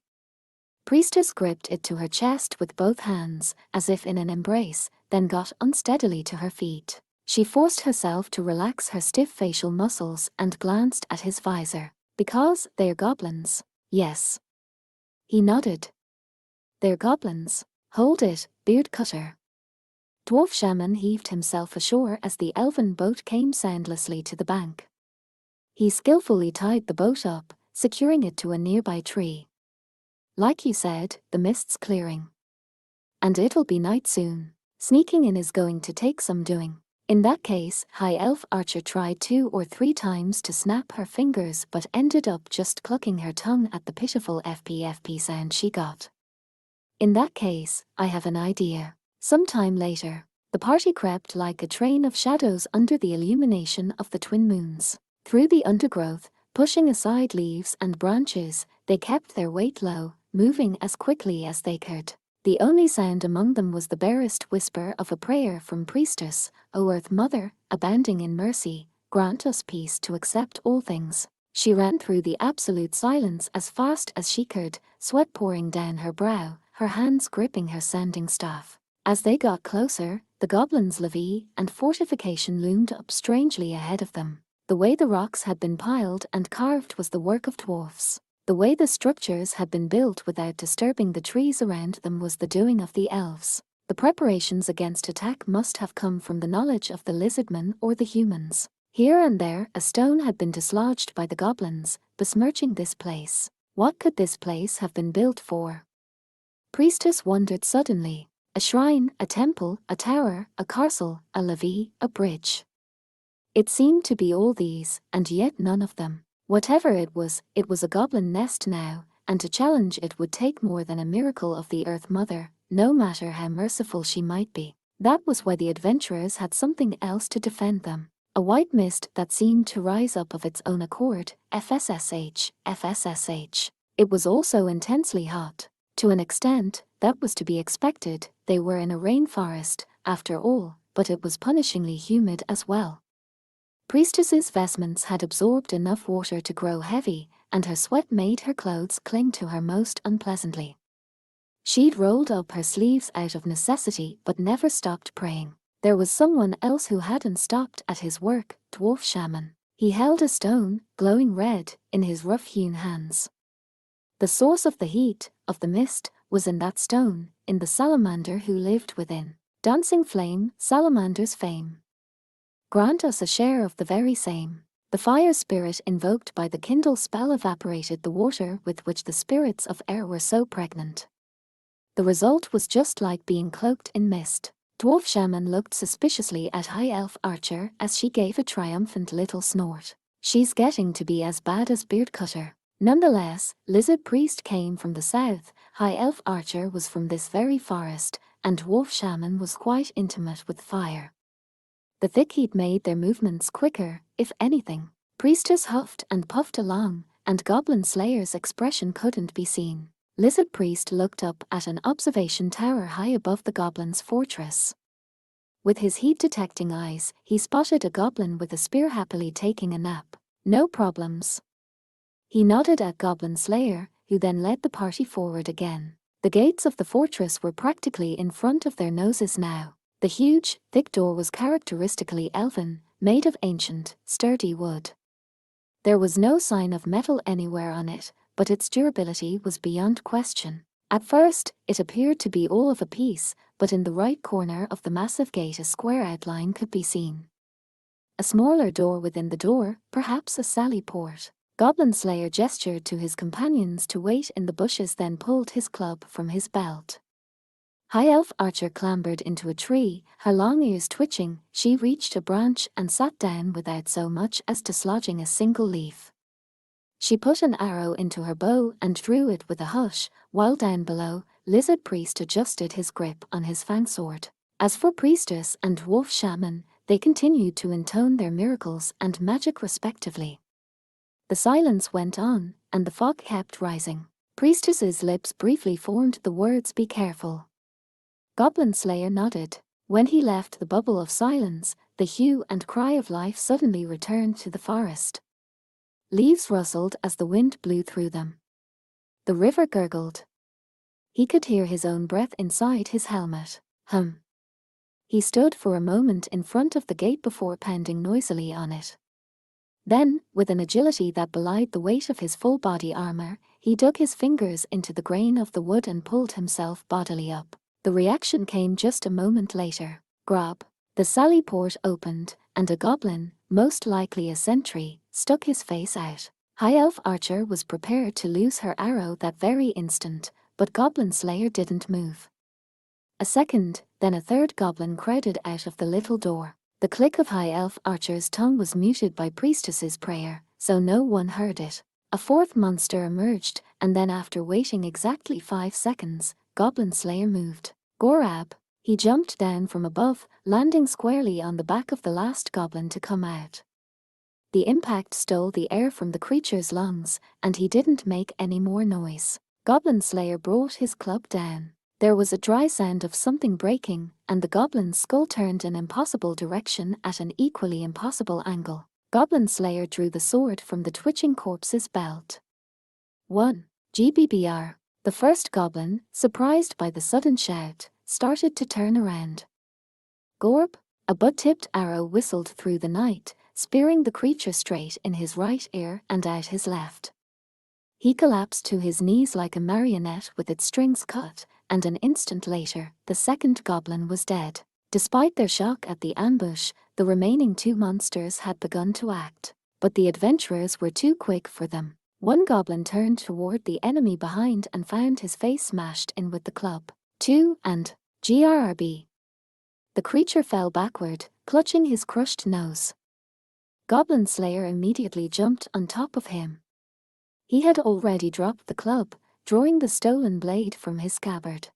Priestess gripped it to her chest with both hands, as if in an embrace, then got unsteadily to her feet. She forced herself to relax her stiff facial muscles and glanced at his visor. Because they're goblins. Yes. He nodded. They're goblins. Hold it, beard cutter. Dwarf Shaman heaved himself ashore as the elven boat came soundlessly to the bank. He skillfully tied the boat up, securing it to a nearby tree. Like you said, the mist's clearing. And it'll be night soon. Sneaking in is going to take some doing. In that case, High Elf Archer tried 2 or 3 times to snap her fingers but ended up just clucking her tongue at the pitiful FP sound she got. In that case, I have an idea. Sometime later, the party crept like a train of shadows under the illumination of the twin moons. Through the undergrowth, pushing aside leaves and branches, they kept their weight low, moving as quickly as they could. The only sound among them was the barest whisper of a prayer from Priestess. O Earth Mother, abounding in mercy, grant us peace to accept all things. She ran through the absolute silence as fast as she could, sweat pouring down her brow, her hands gripping her sanding staff. As they got closer, the goblins' levee and fortification loomed up strangely ahead of them. The way the rocks had been piled and carved was the work of dwarfs. The way the structures had been built without disturbing the trees around them was the doing of the elves. The preparations against attack must have come from the knowledge of the lizardmen or the humans. Here and there, a stone had been dislodged by the goblins, besmirching this place. What could this place have been built for? priestess wondered suddenly. A shrine, a temple, a tower, a castle, a levee, a bridge. It seemed to be all these, and yet none of them. Whatever it was a goblin nest now, and to challenge it would take more than a miracle of the Earth Mother, no matter how merciful she might be. That was why the adventurers had something else to defend them. A white mist that seemed to rise up of its own accord, FSSH, FSSH. It was also intensely hot. To an extent, that was to be expected. They were in a rainforest, after all, but it was punishingly humid as well. Priestess's vestments had absorbed enough water to grow heavy, and her sweat made her clothes cling to her most unpleasantly. She'd rolled up her sleeves out of necessity but never stopped praying. There was someone else who hadn't stopped at his work, dwarf shaman. He held a stone, glowing red, in his rough-hewn hands. The source of the heat, of the mist, was in that stone, in the salamander who lived within. Dancing flame, salamander's fame. Grant us a share of the very same. The fire spirit invoked by the kindle spell evaporated the water with which the spirits of air were so pregnant. The result was just like being cloaked in mist. Dwarf shaman looked suspiciously at High Elf Archer as she gave a triumphant little snort. She's getting to be as bad as Beardcutter. Nonetheless, Lizard Priest came from the south, High Elf Archer was from this very forest, and Dwarf shaman was quite intimate with fire. The thick heat made their movements quicker, if anything. Priestess huffed and puffed along, and Goblin Slayer's expression couldn't be seen. Lizard Priest looked up at an observation tower high above the goblin's fortress. With his heat-detecting eyes, he spotted a goblin with a spear happily taking a nap. No problems. He nodded at Goblin Slayer, who then led the party forward again. The gates of the fortress were practically in front of their noses now. The huge, thick door was characteristically elven, made of ancient, sturdy wood. There was no sign of metal anywhere on it, but its durability was beyond question. At first, it appeared to be all of a piece, but in the right corner of the massive gate a square outline could be seen. A smaller door within the door, perhaps a sally port. Goblin Slayer gestured to his companions to wait in the bushes, then pulled his club from his belt. High Elf Archer clambered into a tree, her long ears twitching. She reached a branch and sat down without so much as dislodging a single leaf. She put an arrow into her bow and drew it with a hush, while down below, Lizard Priest adjusted his grip on his fang sword. As for Priestess and Dwarf Shaman, they continued to intone their miracles and magic respectively. The silence went on, and the fog kept rising. Priestess's lips briefly formed the words, "Be careful." Goblin Slayer nodded. When he left the bubble of silence, the hue and cry of life suddenly returned to the forest. Leaves rustled as the wind blew through them. The river gurgled. He could hear his own breath inside his helmet. He stood for a moment in front of the gate before pounding noisily on it. Then, with an agility that belied the weight of his full body armor, he dug his fingers into the grain of the wood and pulled himself bodily up. The reaction came just a moment later. Grab. The sally port opened, and a goblin, most likely a sentry, stuck his face out. High Elf Archer was prepared to lose her arrow that very instant, but Goblin Slayer didn't move. A second, then a third goblin crowded out of the little door. The click of High Elf Archer's tongue was muted by Priestess's prayer, so no one heard it. A fourth monster emerged, and then after waiting exactly 5 seconds, Goblin Slayer moved. Gorab. He jumped down from above, landing squarely on the back of the last goblin to come out. The impact stole the air from the creature's lungs, and he didn't make any more noise. Goblin Slayer brought his club down. There was a dry sound of something breaking, and the goblin's skull turned an impossible direction at an equally impossible angle. Goblin Slayer drew the sword from the twitching corpse's belt. 1. GBBR. The first goblin, surprised by the sudden shout, started to turn around. Gorb. A butt-tipped arrow whistled through the night, spearing the creature straight in his right ear and out his left. He collapsed to his knees like a marionette with its strings cut, and an instant later, the second goblin was dead. Despite their shock at the ambush, the remaining 2 monsters had begun to act. But the adventurers were too quick for them. One goblin turned toward the enemy behind and found his face smashed in with the club. 2 and grrb. The creature fell backward, clutching his crushed nose. Goblin Slayer immediately jumped on top of him. He had already dropped the club, drawing the stolen blade from his scabbard.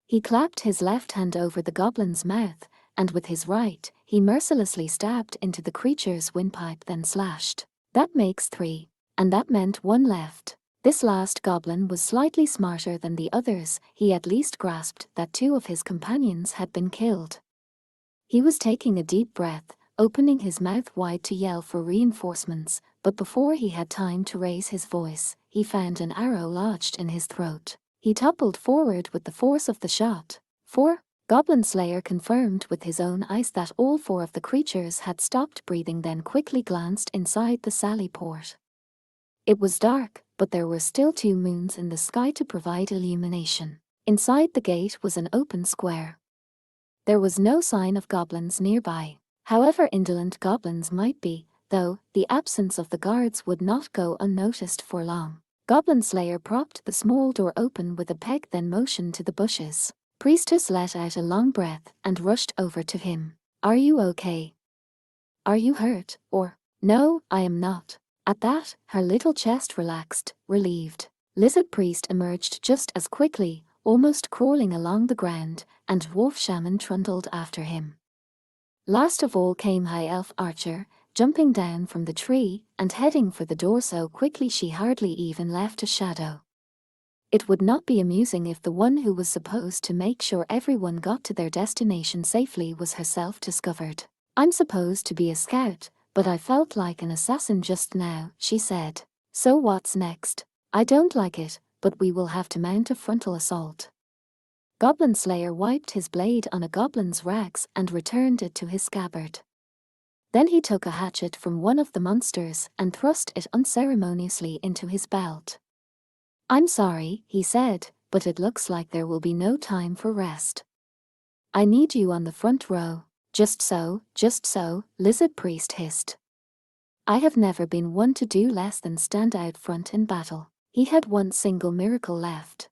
He clapped his left hand over the goblin's mouth, and with his right, he mercilessly stabbed into the creature's windpipe, then slashed. That makes 3. And that meant 1 left. This last goblin was slightly smarter than the others. He at least grasped that 2 of his companions had been killed. He was taking a deep breath, opening his mouth wide to yell for reinforcements, but before he had time to raise his voice, he found an arrow lodged in his throat. He toppled forward with the force of the shot. 4. Goblin Slayer confirmed with his own eyes that all 4 of the creatures had stopped breathing, then quickly glanced inside the sally port. It was dark, but there were still 2 moons in the sky to provide illumination. Inside the gate was an open square. There was no sign of goblins nearby. However indolent goblins might be, though, the absence of the guards would not go unnoticed for long. Goblin Slayer propped the small door open with a peg, then motioned to the bushes. Priestess let out a long breath and rushed over to him. Are you okay? Are you hurt? Or, no, I am not. At that, her little chest relaxed, relieved. Lizard Priest emerged just as quickly, almost crawling along the ground, and Dwarf Shaman trundled after him. Last of all came High Elf Archer, jumping down from the tree and heading for the door so quickly she hardly even left a shadow. It would not be amusing if the one who was supposed to make sure everyone got to their destination safely was herself discovered. I'm supposed to be a scout, but I felt like an assassin just now, she said. So what's next? I don't like it, but we will have to mount a frontal assault. Goblin Slayer wiped his blade on a goblin's rags and returned it to his scabbard. Then he took a hatchet from one of the monsters and thrust it unceremoniously into his belt. I'm sorry, he said, but it looks like there will be no time for rest. I need you on the front row. Just so, Lizard Priest hissed. I have never been one to do less than stand out front in battle. He had one single miracle left.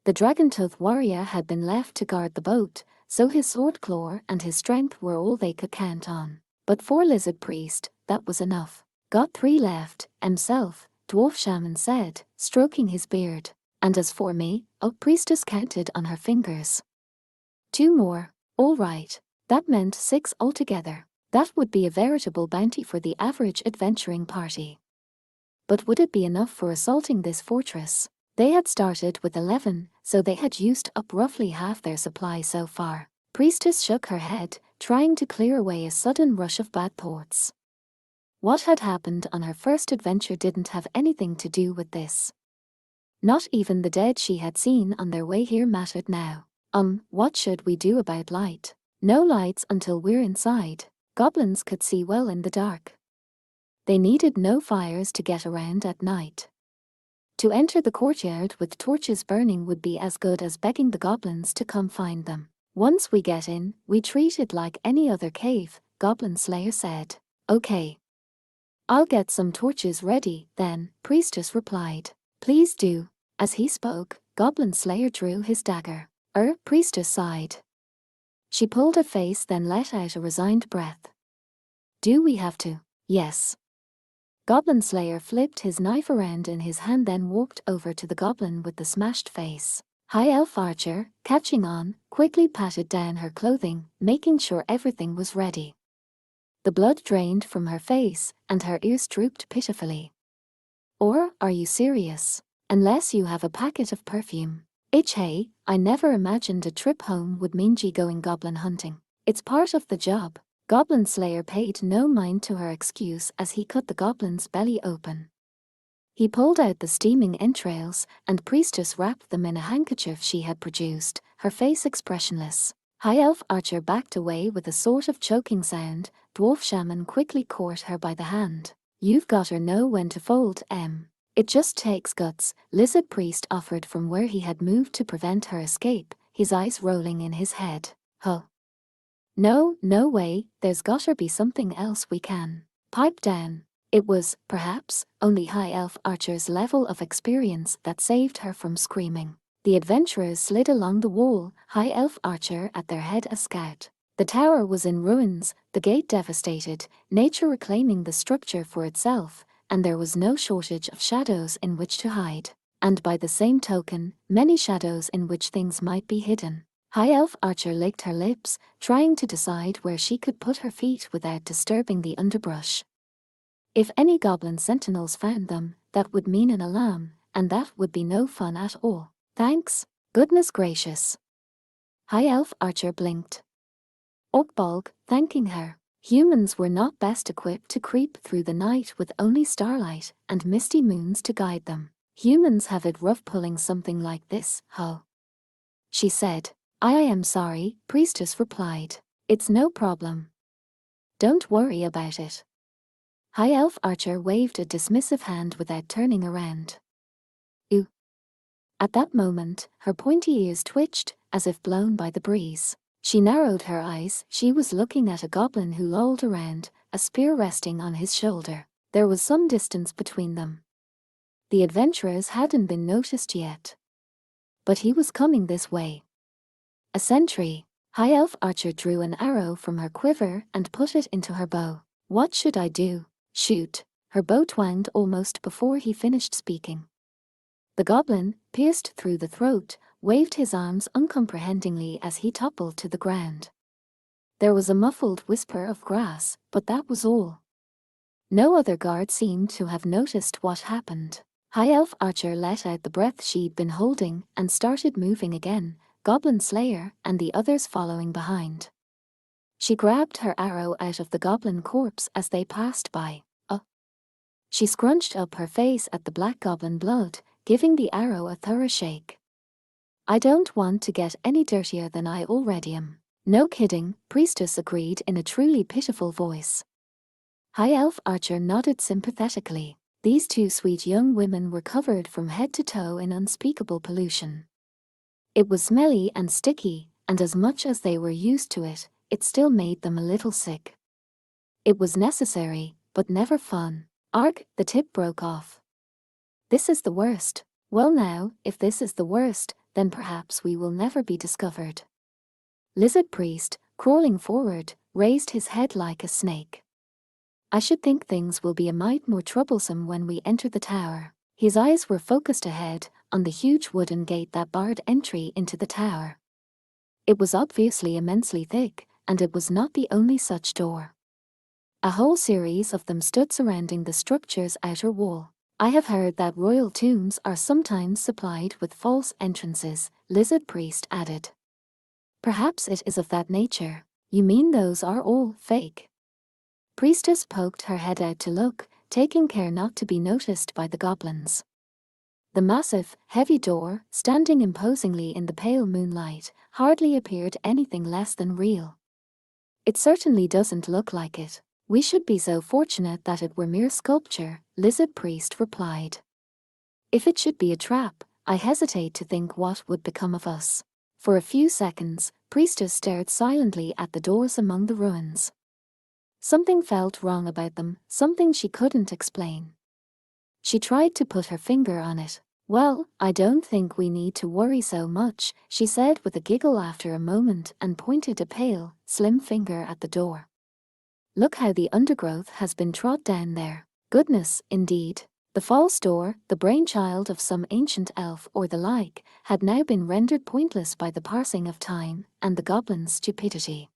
The Dragontooth warrior had been left to guard the boat, so his sword claw and his strength were all they could count on. But for Lizard Priest, that was enough. Got 3 left, himself, Dwarf Shaman said, stroking his beard. And as for me, Priestess counted on her fingers. 2 more. All right. That meant 6 altogether. That would be a veritable bounty for the average adventuring party. But would it be enough for assaulting this fortress? They had started with 11, so they had used up roughly half their supply so far. Priestess shook her head, trying to clear away a sudden rush of bad thoughts. What had happened on her first adventure didn't have anything to do with this. Not even the dead she had seen on their way here mattered now. What should we do about light? No lights until we're inside. Goblins could see well in the dark. They needed no fires to get around at night. To enter the courtyard with torches burning would be as good as begging the goblins to come find them. Once we get in, we treat it like any other cave, Goblin Slayer said. Okay. I'll get some torches ready, then, Priestess replied. Please do. As he spoke, Goblin Slayer drew his dagger. Priestess sighed. She pulled a face, then let out a resigned breath. Do we have to? Yes. Goblin Slayer flipped his knife around in his hand, then walked over to the goblin with the smashed face. High Elf Archer, catching on, quickly patted down her clothing, making sure everything was ready. The blood drained from her face, and her ears drooped pitifully. Or, are you serious? Unless you have a packet of perfume. Hey, I never imagined a trip home would mean going goblin hunting. It's part of the job. Goblin Slayer paid no mind to her excuse as he cut the goblin's belly open. He pulled out the steaming entrails, and Priestess wrapped them in a handkerchief she had produced, her face expressionless. High Elf Archer backed away with a sort of choking sound. Dwarf Shaman quickly caught her by the hand. You've gotta know when to fold, It just takes guts, Lizard Priest offered from where he had moved to prevent her escape, his eyes rolling in his head. Huh. No way, there's gotta be something else we can. Pipe down. It was, perhaps, only High Elf Archer's level of experience that saved her from screaming. The adventurers slid along the wall, High Elf Archer at their head as scout. The tower was in ruins, the gate devastated, nature reclaiming the structure for itself, and there was no shortage of shadows in which to hide. And by the same token, many shadows in which things might be hidden. High Elf Archer licked her lips, trying to decide where she could put her feet without disturbing the underbrush. If any goblin sentinels found them, that would mean an alarm, and that would be no fun at all. Thanks. Goodness gracious. High Elf Archer blinked. Orkbolg, thanking her. Humans were not best equipped to creep through the night with only starlight and misty moons to guide them. Humans have it rough pulling something like this, ho. She said. I am sorry, Priestess replied. It's no problem. Don't worry about it. High Elf Archer waved a dismissive hand without turning around. Ooh. At that moment, her pointy ears twitched, as if blown by the breeze. She narrowed her eyes. She was looking at a goblin who lolled around, a spear resting on his shoulder. There was some distance between them. The adventurers hadn't been noticed yet. But he was coming this way. A sentry. High Elf Archer drew an arrow from her quiver and put it into her bow. What should I do? Shoot. Her bow twanged almost before he finished speaking. The goblin, pierced through the throat, waved his arms uncomprehendingly as he toppled to the ground. There was a muffled whisper of grass, but that was all. No other guard seemed to have noticed what happened. High Elf Archer let out the breath she'd been holding and started moving again, Goblin Slayer and the others following behind. She grabbed her arrow out of the goblin corpse as they passed by. She scrunched up her face at the black goblin blood, giving the arrow a thorough shake. I don't want to get any dirtier than I already am. No kidding, Priestess agreed in a truly pitiful voice. High Elf Archer nodded sympathetically. These two sweet young women were covered from head to toe in unspeakable pollution. It was smelly and sticky, and as much as they were used to it, it still made them a little sick. It was necessary, but never fun. Arg, the tip broke off. This is the worst. Well now, if this is the worst, then perhaps we will never be discovered. Lizard Priest, crawling forward, raised his head like a snake. I should think things will be a mite more troublesome when we enter the tower. His eyes were focused ahead, on the huge wooden gate that barred entry into the tower. It was obviously immensely thick, and it was not the only such door. A whole series of them stood surrounding the structure's outer wall. I have heard that royal tombs are sometimes supplied with false entrances, Lizard Priest added. Perhaps it is of that nature. You mean those are all fake? Priestess poked her head out to look, taking care not to be noticed by the goblins. The massive, heavy door, standing imposingly in the pale moonlight, hardly appeared anything less than real. It certainly doesn't look like it. We should be so fortunate that it were mere sculpture, Lizard Priest replied. If it should be a trap, I hesitate to think what would become of us. For a few seconds, Priestess stared silently at the doors among the ruins. Something felt wrong about them, something she couldn't explain. She tried to put her finger on it. Well, I don't think we need to worry so much, she said with a giggle after a moment and pointed a pale, slim finger at the door. Look how the undergrowth has been trod down there. Goodness, indeed. The false door, the brainchild of some ancient elf or the like, had now been rendered pointless by the passing of time and the goblins' stupidity.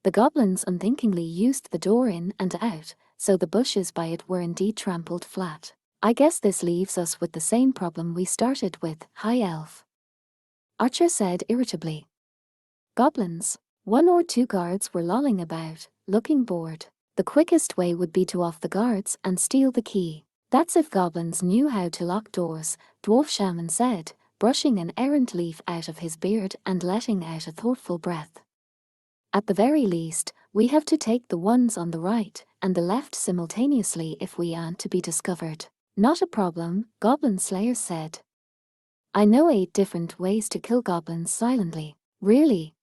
The goblins unthinkingly used the door in and out, so the bushes by it were indeed trampled flat. I guess this leaves us with the same problem we started with, High Elf Archer said irritably. Goblins. One or two guards were lolling about, looking bored. The quickest way would be to off the guards and steal the key. That's if goblins knew how to lock doors, Dwarf Shaman said, brushing an errant leaf out of his beard and letting out a thoughtful breath. At the very least, we have to take the ones on the right and the left simultaneously if we aren't to be discovered. Not a problem, Goblin Slayer said. I know 8 different ways to kill goblins silently. Really?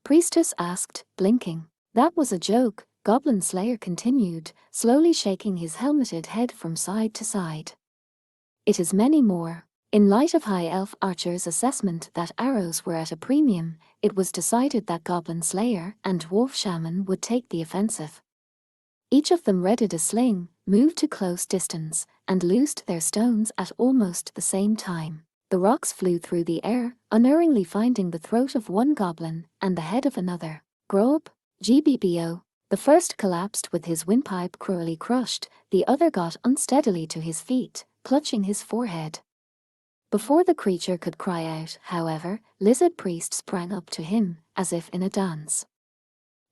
Priestess asked, blinking. That was a joke, Goblin Slayer continued, slowly shaking his helmeted head from side to side. It is many more. In light of High Elf Archer's assessment that arrows were at a premium, it was decided that Goblin Slayer and Dwarf Shaman would take the offensive. Each of them readied a sling, moved to close distance, and loosed their stones at almost the same time. The rocks flew through the air, unerringly finding the throat of one goblin and the head of another. Grob, GBBO. The first collapsed with his windpipe cruelly crushed, the other got unsteadily to his feet, clutching his forehead. Before the creature could cry out, however, Lizard Priest sprang up to him, as if in a dance.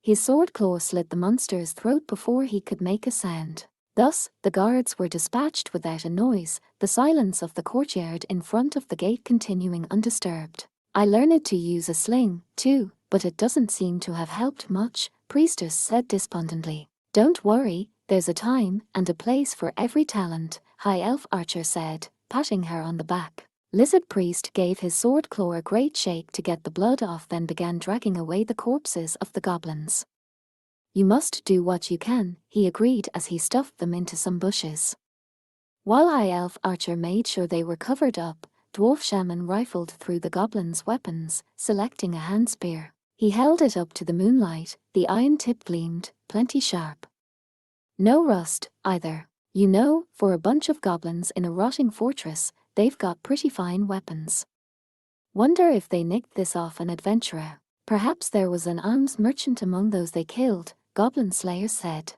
His sword claw slit the monster's throat before he could make a sound. Thus, the guards were dispatched without a noise, the silence of the courtyard in front of the gate continuing undisturbed. I learned to use a sling, too, but it doesn't seem to have helped much, Priestess said despondently. Don't worry, there's a time and a place for every talent, High Elf Archer said, patting her on the back. Lizard Priest gave his sword claw a great shake to get the blood off, then began dragging away the corpses of the goblins. You must do what you can, he agreed as he stuffed them into some bushes. While High Elf Archer made sure they were covered up, Dwarf Shaman rifled through the goblins' weapons, selecting a hand spear. He held it up to the moonlight, the iron tip gleamed, plenty sharp. No rust, either. You know, for a bunch of goblins in a rotting fortress, they've got pretty fine weapons. Wonder if they nicked this off an adventurer. Perhaps there was an arms merchant among those they killed, Goblin Slayer said.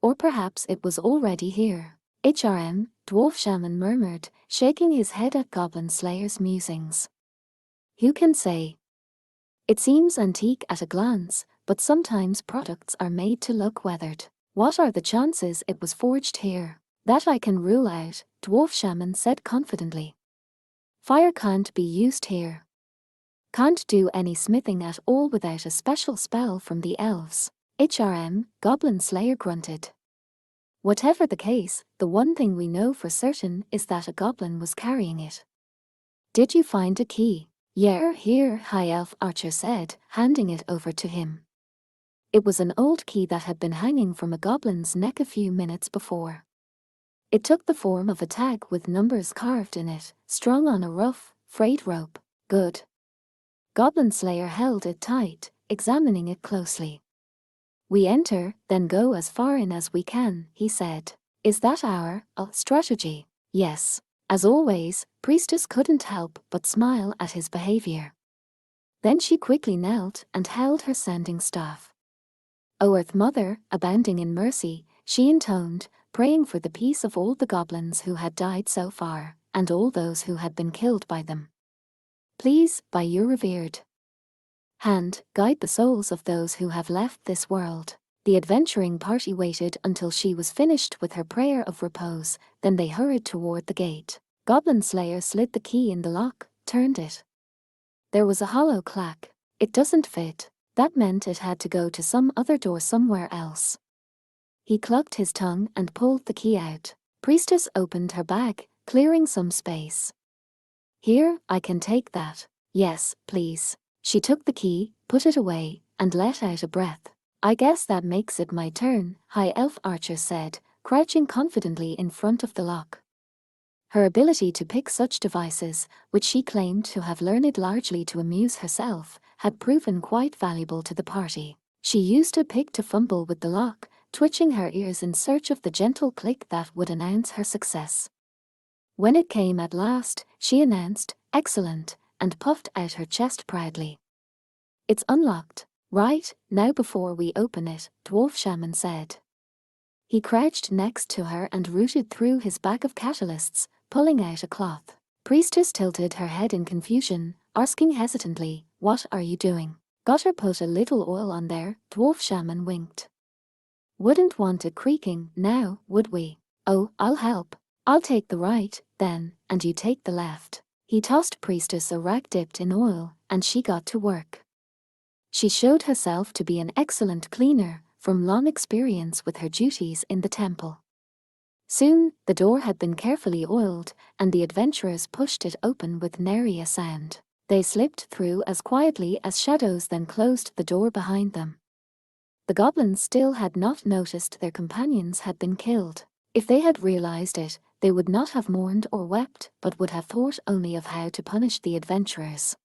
Or perhaps it was already here. HRM, Dwarf Shaman murmured, shaking his head at Goblin Slayer's musings. Who can say? It seems antique at a glance, but sometimes products are made to look weathered. What are the chances it was forged here? That I can rule out, Dwarf Shaman said confidently. Fire can't be used here. Can't do any smithing at all without a special spell from the elves. HRM, Goblin Slayer grunted. Whatever the case, the one thing we know for certain is that a goblin was carrying it. Did you find a key? Yeah, here, High Elf Archer said, handing it over to him. It was an old key that had been hanging from a goblin's neck a few minutes before. It took the form of a tag with numbers carved in it, strung on a rough, frayed rope. Good. Goblin Slayer held it tight, examining it closely. We enter, then go as far in as we can, he said. Is that our strategy? Yes. As always, Priestess couldn't help but smile at his behavior. Then she quickly knelt and held her sending staff. O Earth Mother, abounding in mercy, she intoned, praying for the peace of all the goblins who had died so far, and all those who had been killed by them. Please, by your revered hand, guide the souls of those who have left this world. The adventuring party waited until she was finished with her prayer of repose, then they hurried toward the gate. Goblin Slayer slid the key in the lock, turned it. There was a hollow clack. It doesn't fit. That meant it had to go to some other door somewhere else. He clucked his tongue and pulled the key out. Priestess opened her bag, clearing some space. Here, I can take that. Yes, please. She took the key, put it away, and let out a breath. I guess that makes it my turn, High Elf Archer said, crouching confidently in front of the lock. Her ability to pick such devices, which she claimed to have learned largely to amuse herself, had proven quite valuable to the party. She used a pick to fumble with the lock, twitching her ears in search of the gentle click that would announce her success. When it came at last, she announced, "Excellent," and puffed out her chest proudly. It's unlocked. Right, now before we open it, Dwarf Shaman said. He crouched next to her and rooted through his bag of catalysts, pulling out a cloth. Priestess tilted her head in confusion, asking hesitantly, "What are you doing?" "Gotta put a little oil on there," Dwarf Shaman winked. "Wouldn't want it creaking now, would we?" "Oh, I'll help. I'll take the right, then, and you take the left." He tossed Priestess a rag dipped in oil, and she got to work. She showed herself to be an excellent cleaner, from long experience with her duties in the temple. Soon, the door had been carefully oiled, and the adventurers pushed it open with nary a sound. They slipped through as quietly as shadows, then closed the door behind them. The goblins still had not noticed their companions had been killed. If they had realized it, they would not have mourned or wept, but would have thought only of how to punish the adventurers.